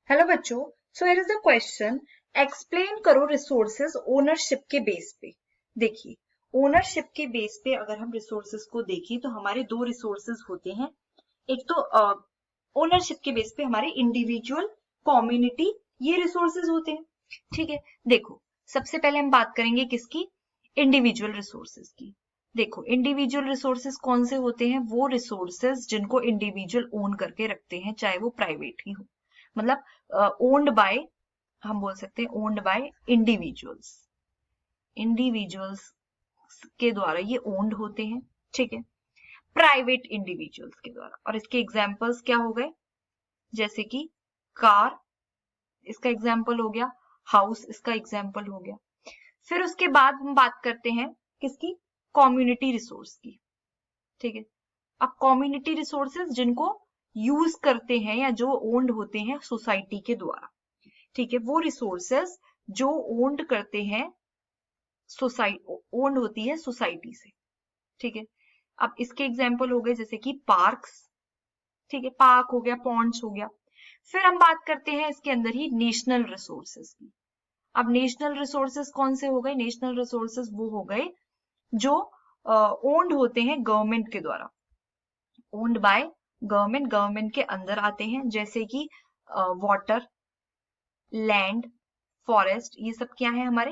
Hello बच्चों, so here is the question. Explain करो resources ownership के बेस पे। देखिए, ओनरशिप के बेस पे अगर हम रिसोर्सेज को देखें तो हमारे दो रिसोर्सेज होते हैं। एक तो ओनरशिप के बेस पे हमारे इंडिविजुअल, कम्युनिटी, ये रिसोर्सेज होते हैं। ठीक है, देखो सबसे पहले हम बात करेंगे किसकी? इंडिविजुअल रिसोर्सेज की। देखो, इंडिविजुअल रिसोर्सेज कौन से होते हैं? वो रिसोर्सेज जिनको इंडिविजुअल ओन करके रखते हैं, चाहे वो प्राइवेट ही हो, मतलब ओन्ड बाय, हम बोल सकते हैं ओन्ड बाय इंडिविजुअल्स। इंडिविजुअल्स के द्वारा ये ओन्ड होते हैं। ठीक है, प्राइवेट इंडिविजुअल्स के द्वारा। और इसके एग्जांपल्स क्या हो गए? जैसे कि कार इसका एग्जांपल हो गया, हाउस इसका एग्जांपल हो गया। फिर उसके बाद हम बात करते हैं किसकी? कम्युनिटी रिसोर्स की। ठीक है, अब कम्युनिटी रिसोर्सेज जिनको यूज करते हैं या जो ओन्ड होते हैं सोसाइटी के द्वारा। ठीक है, वो रिसोर्सेज जो ओन्ड करते हैं, ओन्ड होती है सोसाइटी से। ठीक है, अब इसके एग्जांपल हो गए जैसे कि पार्क्स। ठीक है, पार्क हो गया, पॉन्ड्स हो गया। फिर हम बात करते हैं इसके अंदर ही नेशनल रिसोर्सेज की। अब नेशनल रिसोर्सेज कौन से हो गए? नेशनल रिसोर्सेज वो हो गए जो ओन्ड होते हैं गवर्नमेंट के द्वारा, ओन्ड बाय गवर्नमेंट, गवर्नमेंट के अंदर आते हैं, जैसे कि वाटर, लैंड, फॉरेस्ट, ये सब क्या है? हमारे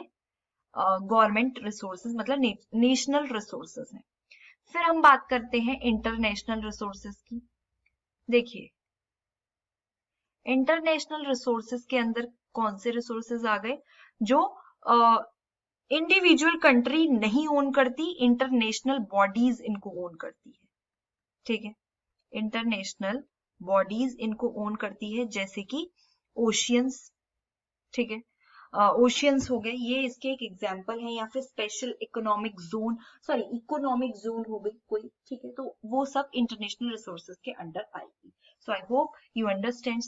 गवर्नमेंट रिसोर्सेज, मतलब नेशनल रिसोर्सेज हैं। फिर हम बात करते हैं इंटरनेशनल रिसोर्सेज की। देखिए, इंटरनेशनल रिसोर्सेज के अंदर कौन से रिसोर्सेज आ गए? जो इंडिविजुअल कंट्री नहीं ओन करती, इंटरनेशनल बॉडीज इनको ओन करती है। ठीक है, इंटरनेशनल बॉडीज इनको ओन करती है, जैसे कि ओशियंस। ठीक है, ओशियंस हो गए, ये इसके एक एग्जाम्पल है। या फिर special economic zone, sorry economic zone हो गई कोई। ठीक है, तो वो सब इंटरनेशनल रिसोर्सेज के अंडर आएगी। सो आई होप यू अंडरस्टैंड।